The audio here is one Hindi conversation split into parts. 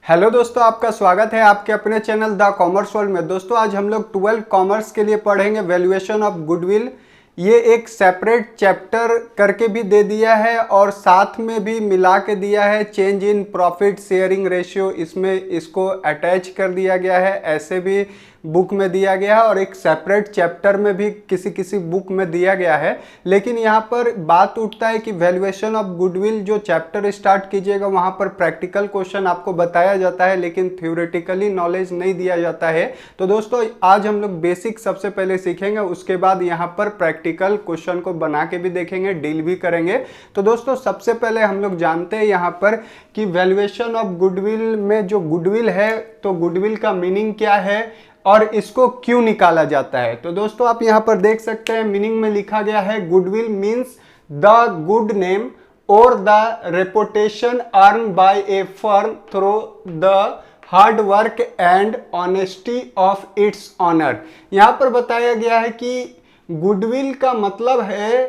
हेलो दोस्तों, आपका स्वागत है आपके अपने चैनल द कॉमर्स वर्ल्ड में। दोस्तों आज हम लोग 12 कॉमर्स के लिए पढ़ेंगे वैल्यूएशन ऑफ गुडविल। ये एक सेपरेट चैप्टर करके भी दे दिया है और साथ में भी मिला के दिया है। Change in profit sharing ratio इसमें इसको अटैच कर दिया गया है, ऐसे भी बुक में दिया गया है और एक सेपरेट चैप्टर में भी किसी किसी बुक में दिया गया है। लेकिन यहाँ पर बात उठता है कि वैल्यूएशन ऑफ गुडविल जो चैप्टर स्टार्ट कीजिएगा वहाँ पर प्रैक्टिकल क्वेश्चन आपको बताया जाता है, लेकिन थ्योरेटिकली नॉलेज नहीं दिया जाता है। तो दोस्तों आज हम लोग बेसिक सबसे पहले सीखेंगे, उसके बाद यहाँ पर प्रैक्टिकल क्वेश्चन को बना के भी देखेंगे, डील भी करेंगे। तो दोस्तों सबसे पहले हम लोग जानते हैं यहाँ पर कि वैल्यूएशन ऑफ गुडविल में जो गुडविल है तो गुडविल का मीनिंग क्या है और इसको क्यों निकाला जाता है। तो दोस्तों आप यहाँ पर देख सकते हैं मीनिंग में लिखा गया है goodwill means the good name और the reputation earn by a firm through the hard work and honesty of its owner. यहाँ पर बताया गया है कि गुडविल का मतलब है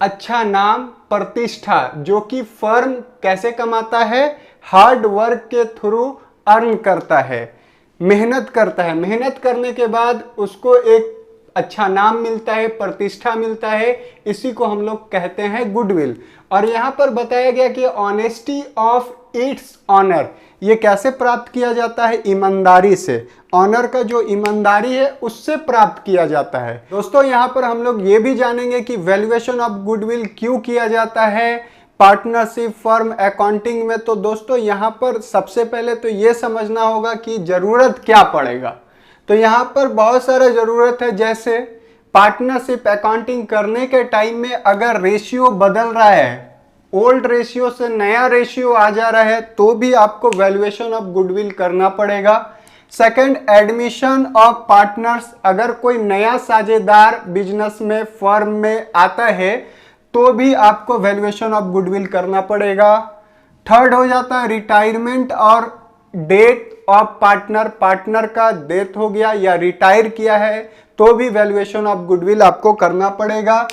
अच्छा नाम, प्रतिष्ठा, जो कि फर्म कैसे कमाता है, हार्ड वर्क के थ्रू अर्न करता है, मेहनत करता है। मेहनत करने के बाद उसको एक अच्छा नाम मिलता है, प्रतिष्ठा मिलता है, इसी को हम लोग कहते हैं गुडविल। और यहाँ पर बताया गया कि ऑनेस्टी ऑफ इट्स ऑनर, ये कैसे प्राप्त किया जाता है, ईमानदारी से। ऑनर का जो ईमानदारी है उससे प्राप्त किया जाता है। दोस्तों यहाँ पर हम लोग ये भी जानेंगे कि वैल्यूएशन ऑफ गुडविल क्यों किया जाता है पार्टनरशिप फर्म अकाउंटिंग में। तो दोस्तों यहाँ पर सबसे पहले तो ये समझना होगा कि जरूरत क्या पड़ेगा। तो यहाँ पर बहुत सारा जरूरत है, जैसे पार्टनरशिप अकाउंटिंग करने के टाइम में अगर रेशियो बदल रहा है, ओल्ड रेशियो से नया रेशियो आ जा रहा है, तो भी आपको वैल्यूएशन ऑफ गुडविल करना पड़ेगा। सेकंड, एडमिशन ऑफ पार्टनर्स, अगर कोई नया साझेदार बिजनेस में फर्म में आता है तो भी आपको वैल्यूएशन ऑफ गुडविल करना पड़ेगा। थर्ड हो जाता है रिटायरमेंट और डेथ ऑफ पार्टनर, पार्टनर का डेथ हो गया या रिटायर किया है तो भी वैल्यूएशन ऑफ गुडविल आपको करना पड़ेगा।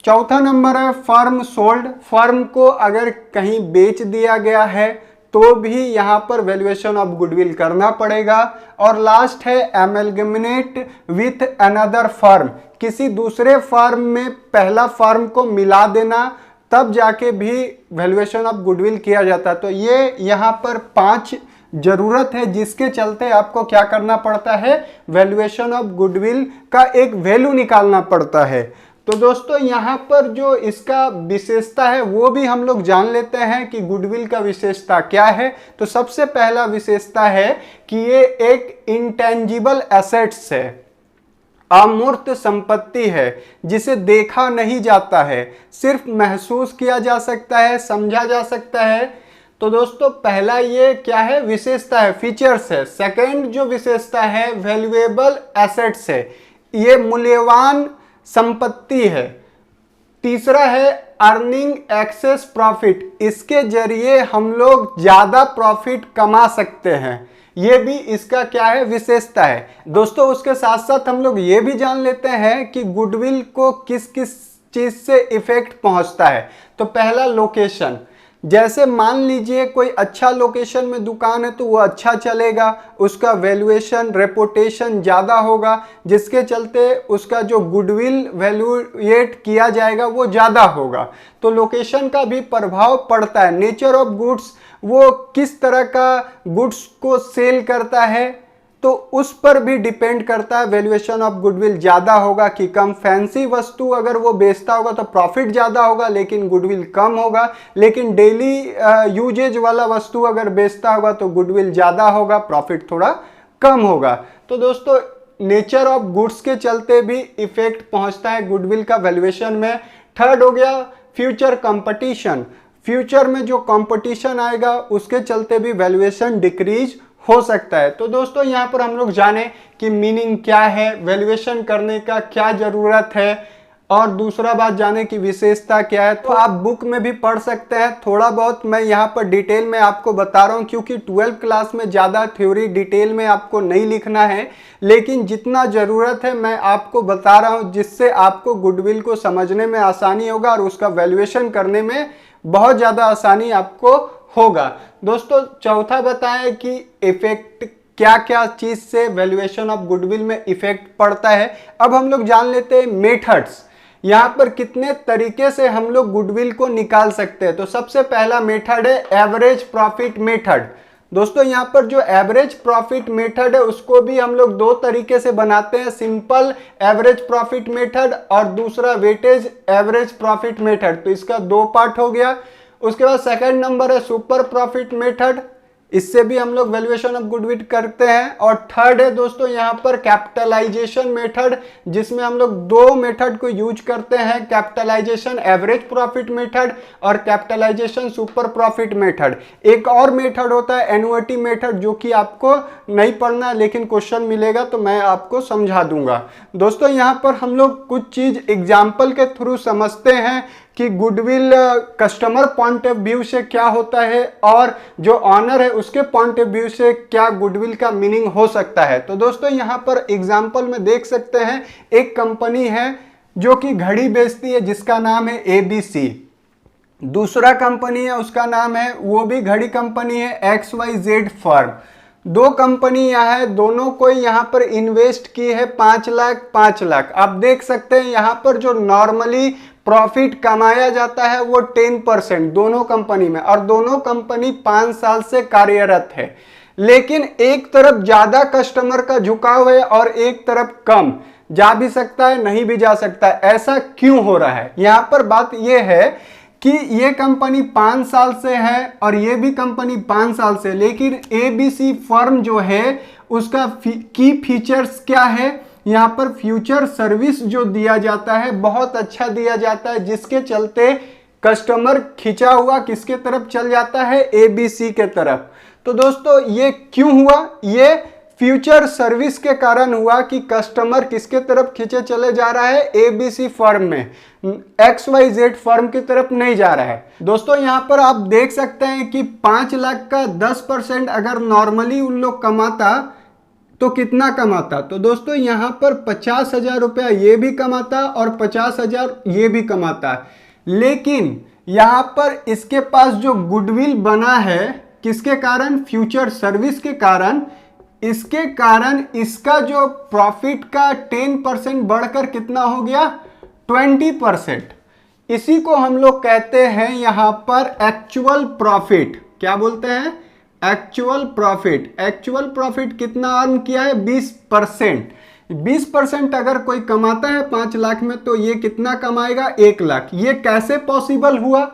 चौथा नंबर है फर्म सोल्ड, फर्म को अगर कहीं बेच दिया गया है तो भी यहाँ पर वैल्यूएशन ऑफ गुडविल करना पड़ेगा। और लास्ट है एमलगमिनेट विथ अनदर फर्म, किसी दूसरे फर्म में पहला फर्म को मिला देना, तब जाके भी वैल्यूएशन ऑफ गुडविल किया जाता है। तो ये यहाँ पर 5 जरूरत है जिसके चलते आपको क्या करना पड़ता है, वैल्यूएशन ऑफ गुडविल का एक वैल्यू निकालना पड़ता है। तो दोस्तों यहाँ पर जो इसका विशेषता है वो भी हम लोग जान लेते हैं कि गुडविल का विशेषता क्या है। तो सबसे पहला विशेषता है कि ये एक इंटेंजिबल एसेट्स है, अमूर्त संपत्ति है जिसे देखा नहीं जाता है, सिर्फ महसूस किया जा सकता है, समझा जा सकता है। तो दोस्तों पहला ये क्या है, विशेषता है, फीचर्स है। सेकंड जो विशेषता है वैल्यूएबल एसेट्स है, ये मूल्यवान संपत्ति है। तीसरा है अर्निंग एक्सेस प्रॉफिट, इसके जरिए हम लोग ज्यादा प्रॉफिट कमा सकते हैं, ये भी इसका क्या है, विशेषता है। दोस्तों उसके साथ साथ हम लोग ये भी जान लेते हैं कि गुडविल को किस किस चीज से इफेक्ट पहुंचता है। तो पहला लोकेशन, जैसे मान लीजिए कोई अच्छा लोकेशन में दुकान है तो वो अच्छा चलेगा, उसका वैल्यूएशन रेपुटेशन ज़्यादा होगा, जिसके चलते उसका जो गुडविल वैल्यूएट किया जाएगा वो ज़्यादा होगा। तो लोकेशन का भी प्रभाव पड़ता है। नेचर ऑफ गुड्स, वो किस तरह का गुड्स को सेल करता है तो उस पर भी डिपेंड करता है वैल्यूएशन ऑफ गुडविल ज़्यादा होगा कि कम। फैंसी वस्तु अगर वो बेचता होगा तो प्रॉफिट ज़्यादा होगा लेकिन गुडविल कम होगा, लेकिन डेली यूजेज वाला वस्तु अगर बेचता होगा तो गुडविल ज़्यादा होगा, प्रॉफिट थोड़ा कम होगा। तो दोस्तों नेचर ऑफ गुड्स के चलते भी इफेक्ट पहुंचता है गुडविल का वैल्यूएशन में। थर्ड हो गया फ्यूचर कंपटीशन, फ्यूचर में जो कंपटीशन आएगा उसके चलते भी वैल्यूएशन डिक्रीज हो सकता है। तो दोस्तों यहाँ पर हम लोग जाने कि मीनिंग क्या है, वैल्यूएशन करने का क्या जरूरत है, और दूसरा बात जाने की विशेषता क्या है। तो आप बुक में भी पढ़ सकते हैं, थोड़ा बहुत मैं यहाँ पर डिटेल में आपको बता रहा हूँ क्योंकि 12th क्लास में ज़्यादा थ्योरी डिटेल में आपको नहीं लिखना है, लेकिन जितना ज़रूरत है मैं आपको बता रहा हूँ जिससे आपको गुडविल को समझने में आसानी होगा और उसका वैल्यूएशन करने में बहुत ज़्यादा आसानी आपको होगा। दोस्तों चौथा बताएं कि इफेक्ट क्या क्या चीज से वैल्यूएशन ऑफ गुडविल में इफेक्ट पड़ता है। अब हम लोग जान लेते हैं मेथड्स, यहां पर कितने तरीके से हम लोग गुडविल को निकाल सकते हैं। तो सबसे पहला मेथड है एवरेज प्रॉफिट मेथड। दोस्तों यहां पर जो एवरेज प्रॉफिट मेथड है उसको भी हम लोग दो तरीके से बनाते हैं, सिंपल एवरेज प्रॉफिट मेथड और दूसरा वेटेज एवरेज प्रॉफिट मेथड। तो इसका दो पार्ट हो गया। उसके बाद सेकंड नंबर है सुपर प्रॉफिट मेथड, इससे भी हम लोग वैल्यूएशन ऑफ गुडविल करते हैं। और थर्ड है दोस्तों यहाँ पर कैपिटलाइजेशन मेथड, जिसमें हम लोग दो मेथड को यूज करते हैं, कैपिटलाइजेशन एवरेज प्रॉफिट मेथड और कैपिटलाइजेशन सुपर प्रॉफिट मेथड। एक और मेथड होता है एन्युटी मेथड, जो कि आपको नहीं पढ़ना लेकिन क्वेश्चन मिलेगा तो मैं आपको समझा दूंगा। दोस्तों यहाँ पर हम लोग कुछ चीज एग्जाम्पल के थ्रू समझते हैं कि goodwill customer point of view से क्या होता है और जो ऑनर है उसके पॉइंट ऑफ व्यू से क्या गुडविल का मीनिंग हो सकता है। तो दोस्तों यहाँ पर एग्जांपल में देख सकते हैं, एक कंपनी है जो कि घड़ी बेचती है जिसका नाम है ABC। दूसरा कंपनी है उसका नाम है, वो भी घड़ी कंपनी है, XYZ फर्म। दो कंपनी यहाँ है, दोनों को यहाँ पर इन्वेस्ट की है 5 लाख 5 लाख। आप देख सकते हैं यहाँ पर जो नॉर्मली प्रॉफिट कमाया जाता है वो 10% दोनों कंपनी में, और दोनों कंपनी 5 साल से कार्यरत है। लेकिन एक तरफ ज्यादा कस्टमर का झुकाव है और एक तरफ कम, जा भी सकता है नहीं भी जा सकता है। ऐसा क्यों हो रहा है? यहां पर बात यह है कि ये कंपनी 5 साल से है और ये भी कंपनी 5 साल से, लेकिन ABC फर्म जो है उसका की फीचर्स क्या है, यहाँ पर फ्यूचर सर्विस जो दिया जाता है बहुत अच्छा दिया जाता है, जिसके चलते कस्टमर खिंचा हुआ किसके तरफ चल जाता है, ABC के तरफ। तो दोस्तों ये क्यों हुआ? ये फ्यूचर सर्विस के कारण हुआ कि कस्टमर किसके तरफ खींचे चले जा रहा है, ABC फर्म में, XYZ फर्म की तरफ नहीं जा रहा है। दोस्तों यहाँ पर आप देख सकते हैं कि 5 लाख का 10% अगर नॉर्मली उन लोग कमाता तो कितना कमाता। तो दोस्तों यहाँ पर 50,000 रुपया ये भी कमाता और 50,000 ये भी कमाता। लेकिन यहाँ पर इसके पास जो गुडविल बना है किसके कारण, फ्यूचर सर्विस के कारण, इसके कारण इसका जो प्रॉफिट का 10% बढ़कर कितना हो गया, 20%। इसी को हम लोग कहते हैं यहाँ पर एक्चुअल प्रॉफिट। क्या बोलते हैं? Actual profit. एक्चुअल प्रॉफिट कितना अर्न किया है, 20%। 20% अगर कोई कमाता है 5 लाख में तो ये कितना कमाएगा, 1 लाख। ये कैसे पॉसिबल हुआ?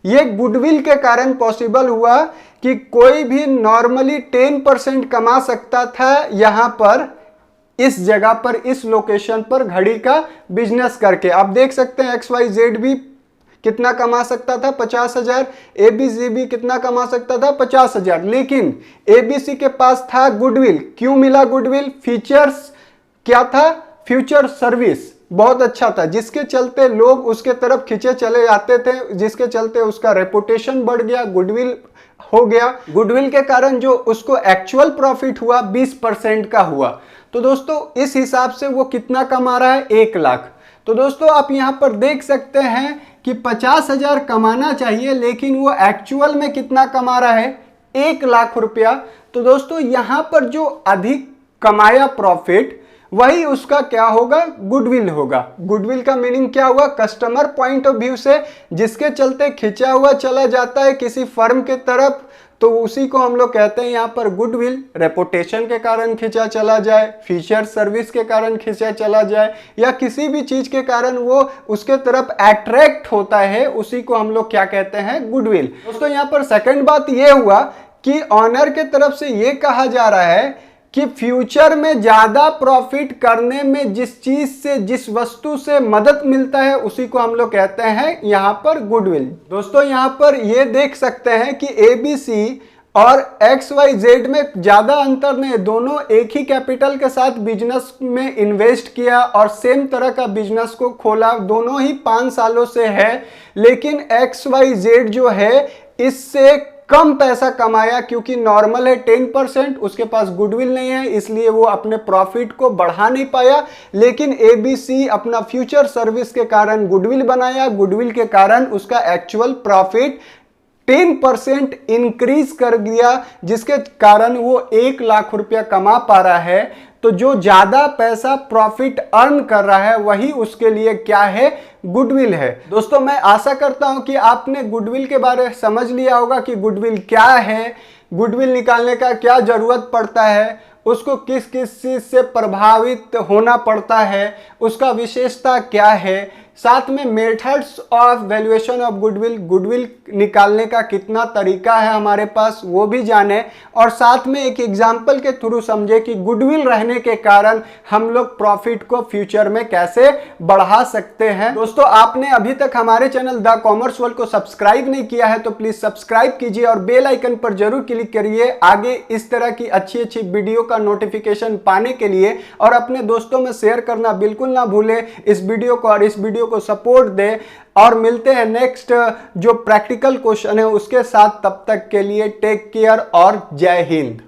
ये गुडविल के कारण पॉसिबल हुआ कि कोई भी नॉर्मली 10% कमा सकता था यहाँ पर, इस जगह पर, इस लोकेशन पर घड़ी का बिजनेस करके। आप देख सकते हैं XYZ भी कितना कमा सकता था, 50,000। ABC भी कितना कमा सकता था, 50,000। लेकिन ABC के पास था गुडविल। क्यों मिला गुडविल? फीचर्स क्या था, फ्यूचर सर्विस बहुत अच्छा था, जिसके चलते लोग उसके तरफ खींचे चले जाते थे, जिसके चलते उसका रेपुटेशन बढ़ गया, गुडविल हो गया। गुडविल के कारण जो उसको एक्चुअल प्रॉफिट हुआ 20% का हुआ। तो दोस्तों इस हिसाब से वो कितना कमा रहा है, 1 लाख। तो दोस्तों आप यहां पर देख सकते हैं कि 50,000 कमाना चाहिए, लेकिन वो एक्चुअल में कितना कमा रहा है, 1 लाख रुपया। तो दोस्तों यहां पर जो अधिक कमाया प्रॉफिट, वही उसका क्या होगा, गुडविल होगा। गुडविल का मीनिंग क्या हुआ, कस्टमर पॉइंट ऑफ व्यू से, जिसके चलते खिंचा हुआ चला जाता है किसी फर्म के तरफ, तो उसी को हम लोग कहते हैं यहाँ पर गुडविल। रेपुटेशन के कारण खिंचा चला जाए, फीचर सर्विस के कारण खिंचा चला जाए, या किसी भी चीज के कारण वो उसके तरफ अट्रैक्ट होता है, उसी को हम लोग क्या कहते हैं, गुडविल। दोस्तों यहाँ पर सेकंड बात ये हुआ कि ऑनर के तरफ से ये कहा जा रहा है कि फ्यूचर में ज्यादा प्रॉफिट करने में जिस चीज से, जिस वस्तु से मदद मिलता है, उसी को हम लोग कहते हैं यहां पर गुडविल। दोस्तों यहां पर ये देख सकते हैं कि ABC और XYZ में ज्यादा अंतर नहीं, दोनों एक ही कैपिटल के साथ बिजनेस में इन्वेस्ट किया और सेम तरह का बिजनेस को खोला, दोनों ही 5 सालों से है। लेकिन XYZ जो है इससे कम पैसा कमाया, क्योंकि नॉर्मल है 10%, उसके पास गुडविल नहीं है, इसलिए वो अपने प्रॉफिट को बढ़ा नहीं पाया। लेकिन ABC अपना फ्यूचर सर्विस के कारण गुडविल बनाया, गुडविल के कारण उसका एक्चुअल प्रॉफिट 10% इंक्रीज कर दिया, जिसके कारण वो 1 लाख रुपया कमा पा रहा है। तो जो ज्यादा पैसा प्रॉफिट अर्न कर रहा है वही उसके लिए क्या है, गुडविल है। दोस्तों मैं आशा करता हूं कि आपने गुडविल के बारे में समझ लिया होगा कि गुडविल क्या है, गुडविल निकालने का क्या जरूरत पड़ता है, उसको किस किस चीज से प्रभावित होना पड़ता है, उसका विशेषता क्या है, साथ में methods of valuation of goodwill, goodwill निकालने का कितना तरीका है हमारे पास वो भी जाने, और साथ में एक एग्जांपल के थ्रू समझे कि गुडविल रहने के कारण हम लोग प्रॉफिट को फ्यूचर में कैसे बढ़ा सकते हैं। दोस्तों आपने अभी तक हमारे चैनल द कॉमर्स वर्ल्ड को सब्सक्राइब नहीं किया है तो प्लीज सब्सक्राइब कीजिए और बेल आइकन पर जरूर क्लिक करिए आगे इस तरह की अच्छी वीडियो का नोटिफिकेशन पाने के लिए, और अपने दोस्तों में शेयर करना बिल्कुल ना भूले इस वीडियो को, और इस वीडियो को सपोर्ट दे। और मिलते हैं नेक्स्ट जो प्रैक्टिकल क्वेश्चन है उसके साथ, तब तक के लिए टेक केयर और जय हिंद।